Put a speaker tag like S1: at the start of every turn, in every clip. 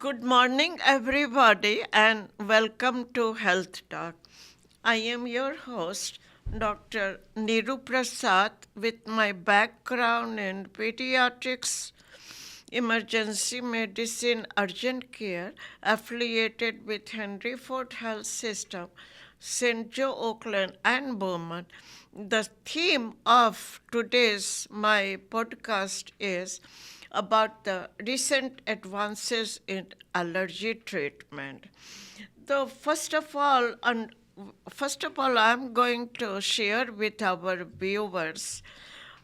S1: Good morning, everybody, and welcome to Health Talk. I am your host, Dr. Niru Prasad, with my background in pediatrics, emergency medicine, urgent care, affiliated with Henry Ford Health System, St. Joe, Oakland, and Beaumont. The theme of today's my podcast is about the recent advances in allergy treatment. So first of all, I'm going to share with our viewers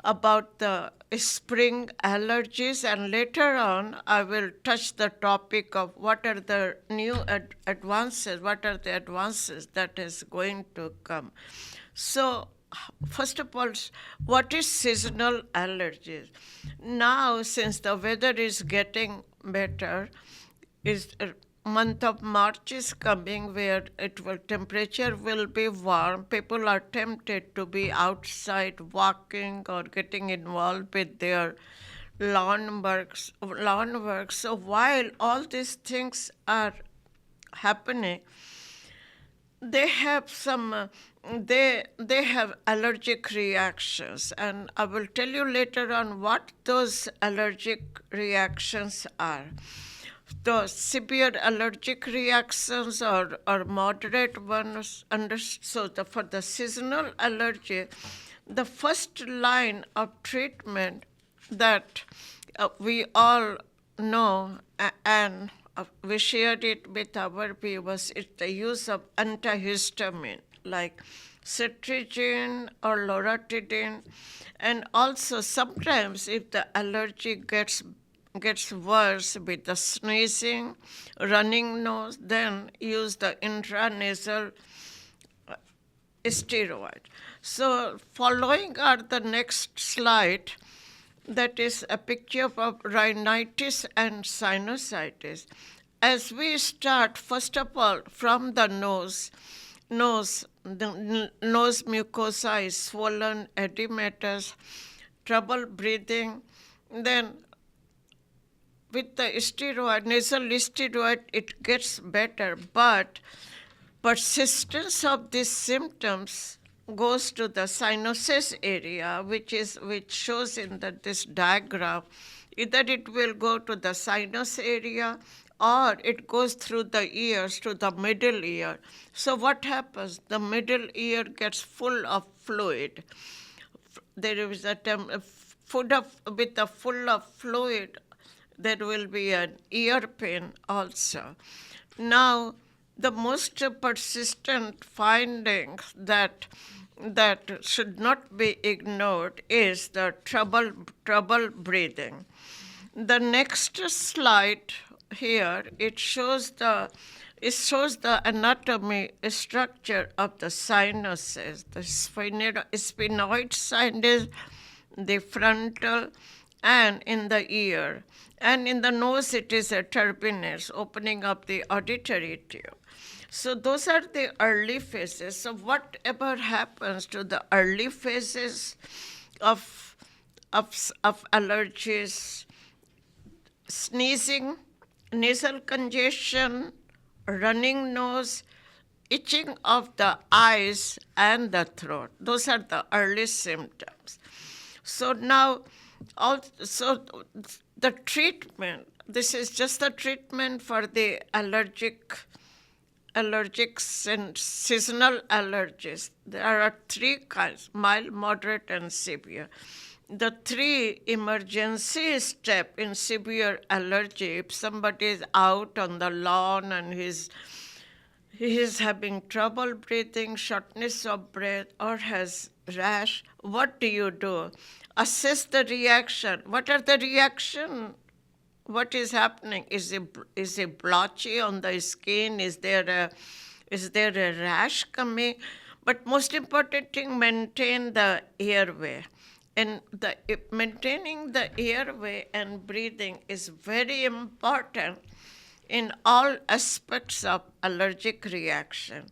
S1: about the spring allergies, and later on, I will touch the topic of what are the new advances, what are the advances that is going to come. So, first of all, what is seasonal allergies? Now, since the weather is getting better, is month of March is coming where temperature will be warm. People are tempted to be outside walking or getting involved with their lawn work. So while all these things are happening, they have they have allergic reactions, and I will tell you later on what those allergic reactions are. The severe allergic reactions or moderate ones. For the seasonal allergy, the first line of treatment that we all know and we shared it with our viewers is the use of antihistamine like cetirizine or loratadine, and also sometimes if the allergy gets worse with the sneezing, running nose, then use the intranasal steroid. So following are the next slide, that is a picture of rhinitis and sinusitis. As we start, first of all, from the the nose mucosa is swollen, edematous, trouble breathing. Then with the steroid, nasal steroid, it gets better, but persistence of these symptoms goes to the sinuses area, which shows in this diagram. Either it will go to the sinus area or it goes through the ears to the middle ear. So what happens? The middle ear gets full of fluid. There is with a full of fluid, there will be an ear pain also. Now, the most persistent finding that should not be ignored is the trouble breathing. The next slide here, it shows the anatomy structure of the sinuses, the sphenoid sinus, the frontal, and in the ear. And in the nose, it is a turbinate, opening up the auditory tube. So those are the early phases. So whatever happens to the early phases of allergies, sneezing, nasal congestion, running nose, itching of the eyes and the throat. Those are the early symptoms. So now, also the treatment, this is just the treatment for the allergics and seasonal allergies. There are three kinds: mild, moderate, and severe. The three emergency step in severe allergy, if somebody is out on the lawn and he is having trouble breathing, shortness of breath, or has rash, what do? Assess the reaction. What are the reaction? What is happening? Is it blotchy on the skin? Is there a rash coming? But most important thing, maintain the airway. And maintaining the airway and breathing is very important in all aspects of allergic reaction.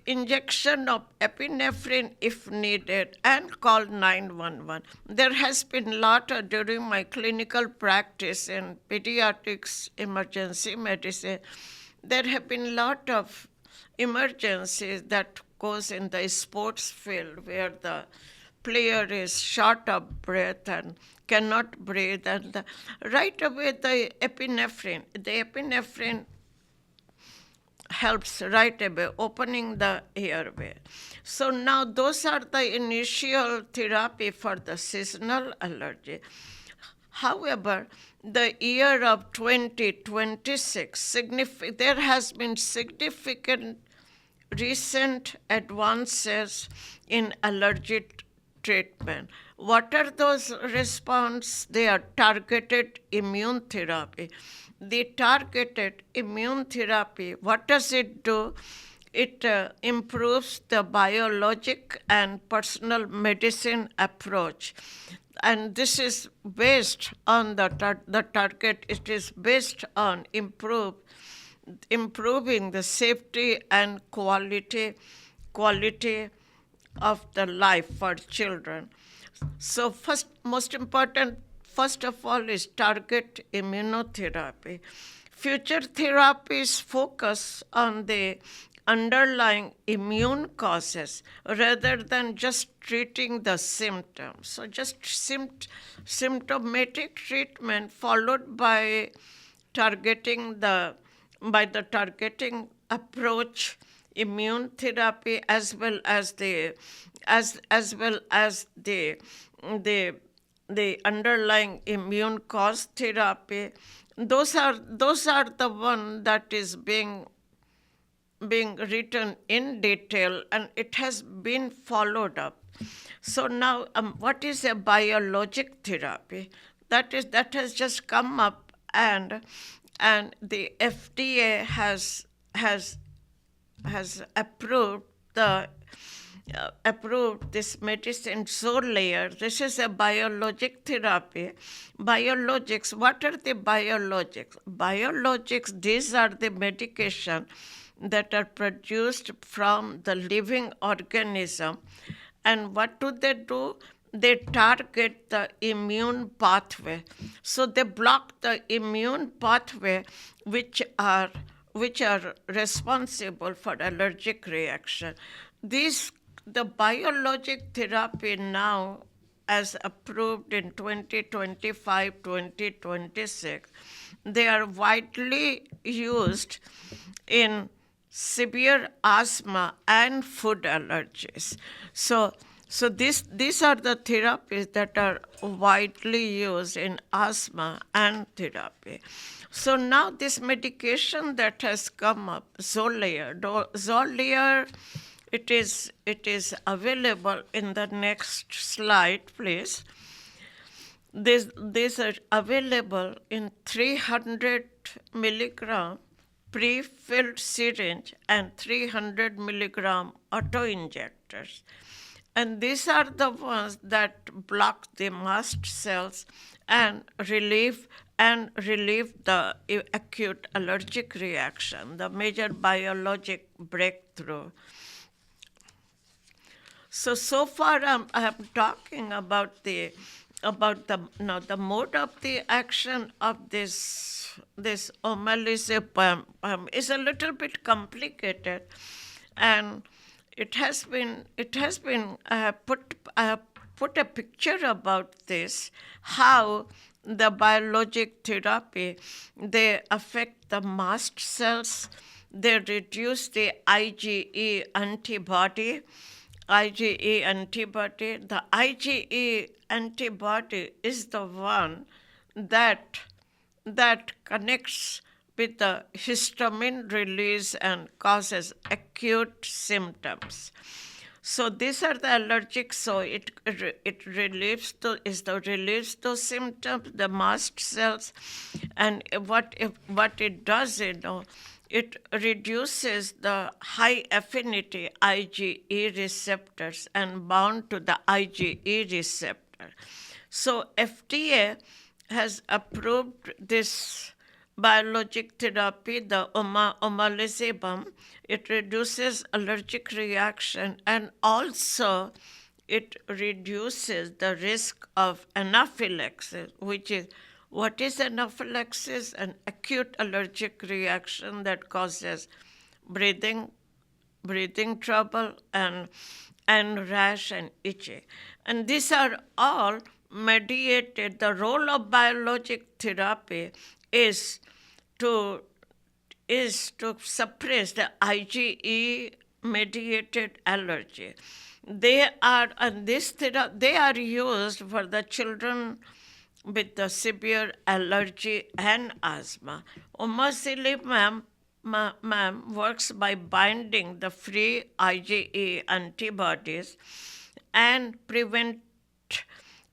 S1: injection of epinephrine if needed, and call 911. There has been a lot during my clinical practice in pediatrics emergency medicine. There have been a lot of emergencies that goes in the sports field where the player is short of breath and cannot breathe, and right away the epinephrine helps right away, opening the airway. So now those are the initial therapy for the seasonal allergy. However, the year of 2026, there has been significant recent advances in allergy treatment. What are those responses? They are targeted immune therapy. The targeted immune therapy, what does it do? It improves the biologic and personal medicine approach. And this is based on the target, it is based on improving the safety and quality of the life for children. So most important, first of all, is target immunotherapy. Future therapies focus on the underlying immune causes rather than just treating the symptoms. So just symptomatic treatment followed by targeting approach, immune therapy, as well as the underlying immune cause therapy. Those are the one that is being written in detail, and it has been followed up. So now, what is a biologic therapy? That has just come up, and the FDA has approved this medicine Xolair. This is a biologic therapy. Biologics, what are the biologics? Biologics, these are the medication that are produced from the living organism. And what do? They target the immune pathway. So they block the immune pathway, which are responsible for allergic reaction. The biologic therapy now, as approved in 2025, 2026, they are widely used in severe asthma and food allergies. So these are the therapies that are widely used in asthma and therapy. So now this medication that has come up, Xolair, it is available in the next slide, please. These are available in 300 milligram pre-filled syringe and 300 milligram auto-injectors. And these are the ones that block the mast cells and relieve the acute allergic reaction, the major biologic breakthrough. So far I am talking about the mode of the action of this omalizumab is a little bit complicated, and it has been I have put a picture about this, how the biologic therapy, they affect the mast cells, they reduce the IgE antibody. The IgE antibody is the one that connects with the histamine release and causes acute symptoms. So these are the allergic. So it relieves those symptoms, the mast cells, and what it does, it reduces the high affinity IgE receptors and bound to the IgE receptor. So FDA has approved this biologic therapy, the omalizumab, it reduces allergic reaction and also it reduces the risk of anaphylaxis, which is what is anaphylaxis? An acute allergic reaction that causes breathing breathing trouble and rash and itching. And these are all mediated. The role of biologic therapy is to suppress the IgE mediated allergy. They are and this they are used for the children with the severe allergy and asthma. Omalizumab works by binding the free IgE antibodies and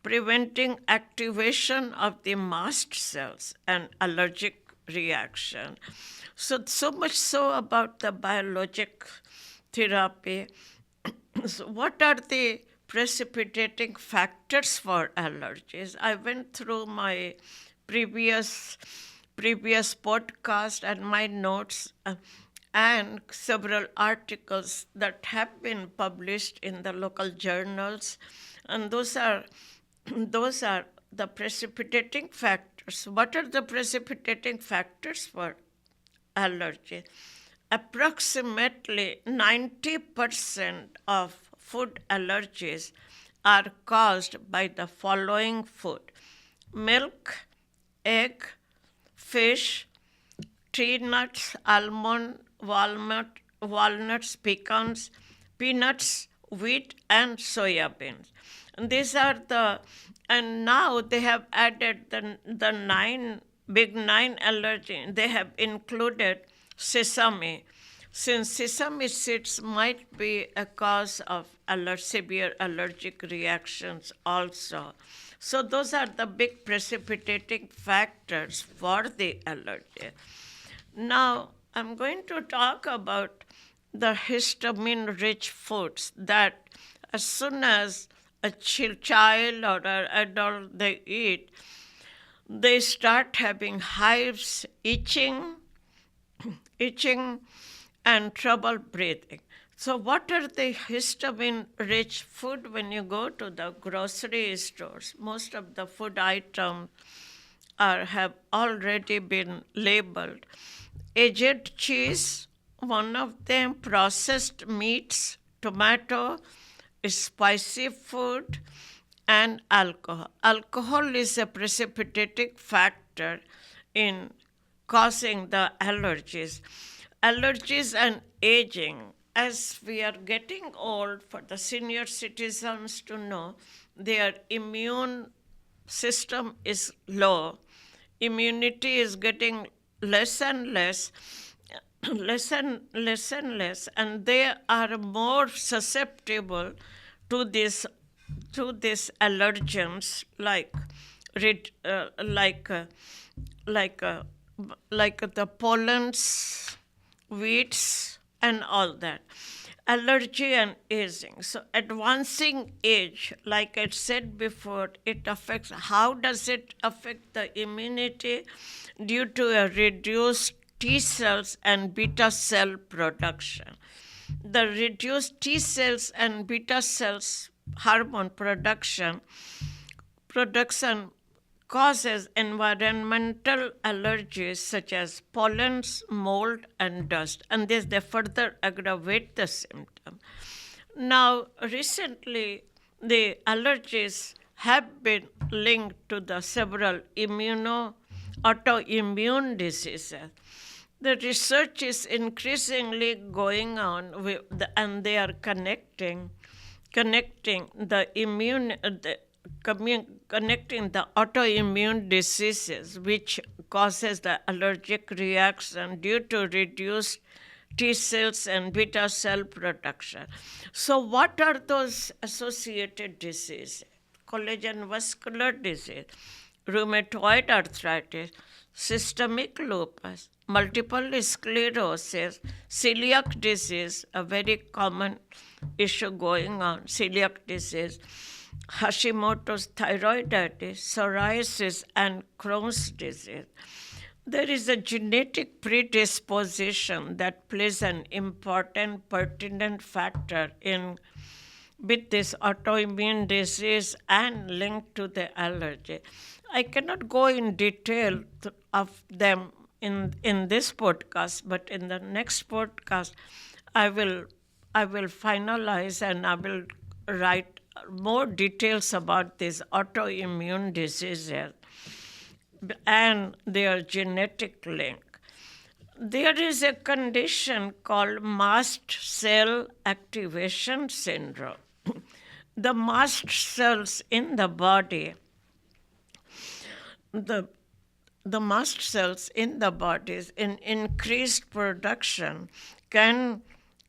S1: preventing activation of the mast cells and allergic reaction. So much so about the biologic therapy. So what are the precipitating factors for allergies? I went through my previous podcast and my notes and several articles that have been published in the local journals, and those are the precipitating factors. What are the precipitating factors for allergy? Approximately 90% of food allergies are caused by the following food: milk, egg, fish, tree nuts, almond, walnuts, pecans, peanuts, wheat, and soya beans. And these are and now they have added the big nine allergens. They have included sesame, since sesame seeds might be a cause of severe allergic reactions also. So those are the big precipitating factors for the allergy. Now I'm going to talk about the histamine-rich foods that as soon as a child or an adult they eat, they start having hives, itching, and trouble breathing. So what are the histamine-rich food when you go to the grocery stores? Most of the food items have already been labeled. Aged cheese, one of them, processed meats, tomato, spicy food, and alcohol. Alcohol is a precipitating factor in causing the allergies. Allergies and aging. As we are getting old, for the senior citizens to know, their immune system is low. Immunity is getting less and less, and they are more susceptible to these allergens like the pollens, wheats, and all that. Allergy and aging. So advancing age, like I said before, it affects. How does it affect the immunity? Due to a reduced T cells and beta cell production. The reduced T cells and beta cells hormone production causes environmental allergies such as pollens, mold, and dust, and they further aggravate the symptom. Now, recently, the allergies have been linked to the several autoimmune diseases. The research is increasingly going on, and they are connecting the connecting the autoimmune diseases which causes the allergic reaction due to reduced T cells and beta cell production. So what are those associated diseases? Collagen vascular disease, rheumatoid arthritis, systemic lupus, multiple sclerosis, celiac disease, a very common issue going on, celiac disease, Hashimoto's thyroiditis, psoriasis, and Crohn's disease. There is a genetic predisposition that plays an important, pertinent factor in with this autoimmune disease and linked to the allergy. I cannot go in detail of them in this podcast, but in the next podcast, I will I will finalize and I will write more details about these autoimmune diseases and their genetic link. There is a condition called mast cell activation syndrome. The mast cells in the body, the, the mast cells in the bodies in increased production can,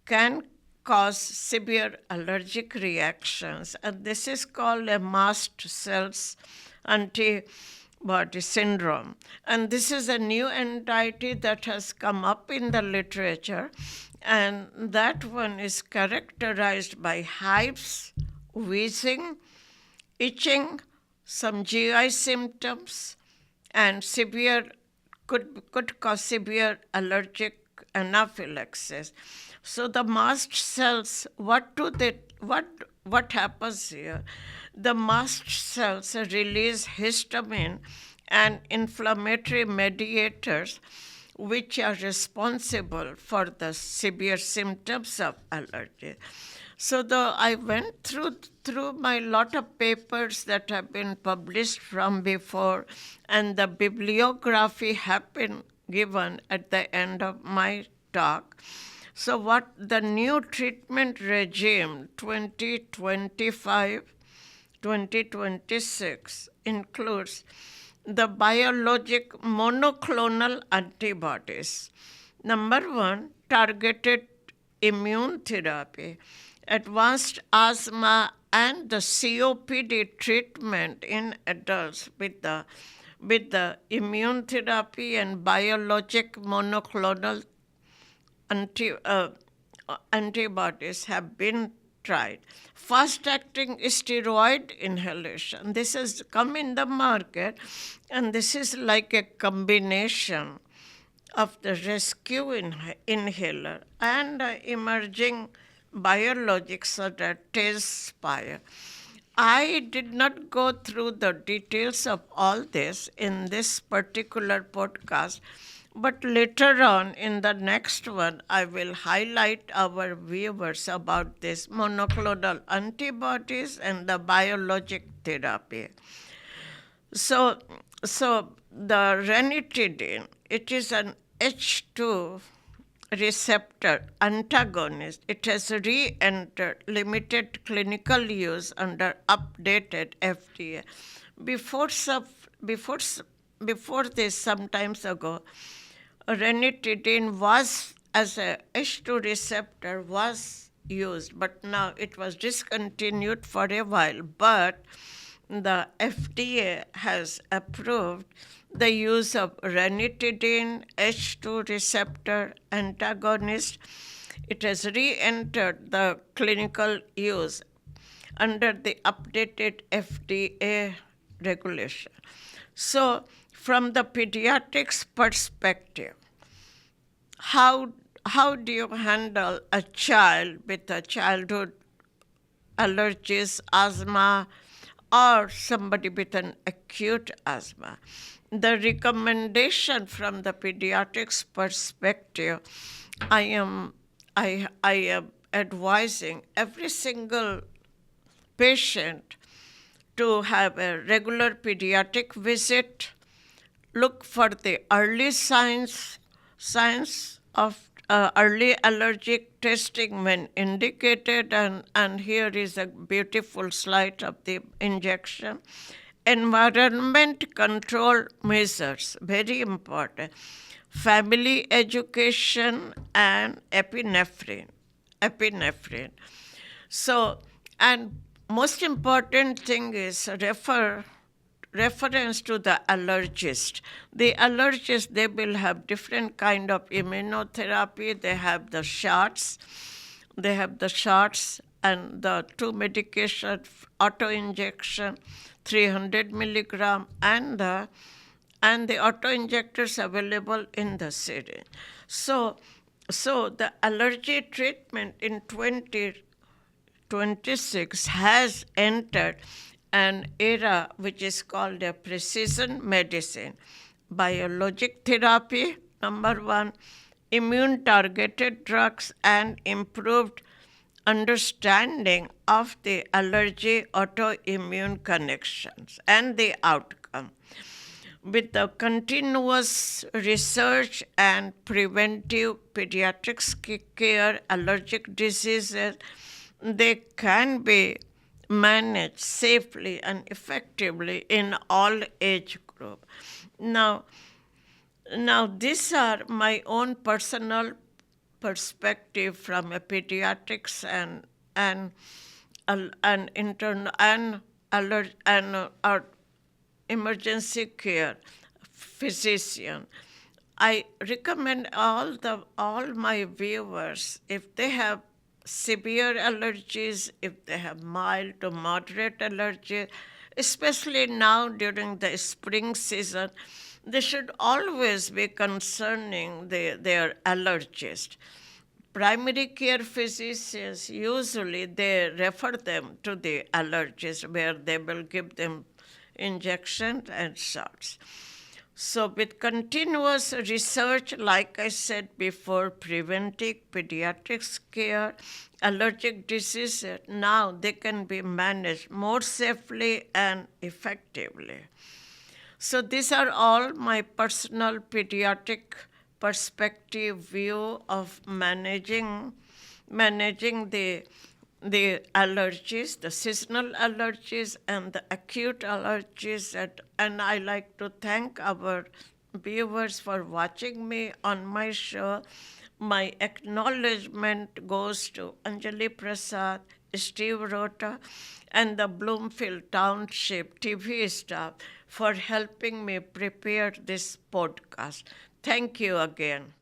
S1: can cause severe allergic reactions, and this is called a mast cells antibody syndrome. And this is a new entity that has come up in the literature, and that one is characterized by hives, wheezing, itching, some GI symptoms, and could cause severe allergic anaphylaxis. So the mast cells, what happens here? The mast cells release histamine and inflammatory mediators which are responsible for the severe symptoms of allergy. So I went through my lot of papers that have been published from before, and the bibliography have been given at the end of my talk. So what the new treatment regime 2025-2026 includes the biologic monoclonal antibodies. Number one, targeted immune therapy, advanced asthma and the COPD treatment in adults with the immune therapy and biologic monoclonal antibodies have been tried. Fast-acting steroid inhalation. This has come in the market, and this is like a combination of the rescue inhaler and emerging biologics such as Tezspire. I did not go through the details of all this in this particular podcast, but later on in the next one, I will highlight our viewers about this monoclonal antibodies and the biologic therapy. So the ranitidine, it is an H2 receptor antagonist. It has re-entered limited clinical use under updated FDA. Before, before, before this, some times ago, ranitidine was, as a H2 receptor, was used, but now it was discontinued for a while. But the FDA has approved the use of ranitidine H2 receptor antagonist. It has re-entered the clinical use under the updated FDA regulation. So, from the pediatrics perspective, how do you handle a child with a childhood allergies, asthma, or somebody with an acute asthma? The recommendation from the pediatrics perspective, I am advising every single patient to have a regular pediatric visit, look for the early signs of early allergic testing when indicated, and here is a beautiful slide of the injection. Environment control measures, very important. Family education and epinephrine. So, and most important thing is reference to the allergist. The allergist, they will have different kind of immunotherapy. They have the shots. And the two medication auto injection, 300 milligram, and the and the auto injectors available in the syringe. So, so the allergy treatment in 2026 has entered an era which is called a precision medicine, biologic therapy, number one, immune targeted drugs, and improved understanding of the allergy autoimmune connections and the outcome. With the continuous research and preventive pediatrics care, allergic diseases, they can be managed safely and effectively in all age group. Now, now these are my own personal perspective from a pediatrics and internal and emergency care physician. I recommend all my viewers, if they have severe allergies, if they have mild to moderate allergies, especially now during the spring season, they should always be concerning their allergist. Primary care physicians usually they refer them to the allergist where they will give them injections and shots. So, with continuous research, like I said before, preventing pediatrics care, allergic diseases, now they can be managed more safely and effectively. So, these are all my personal pediatric perspective view of managing the allergies, the seasonal allergies and the acute allergies. And I like to thank our viewers for watching me on my show. My acknowledgement goes to Anjali Prasad, Steve Rota, and the Bloomfield Township TV staff for helping me prepare this podcast. Thank you again.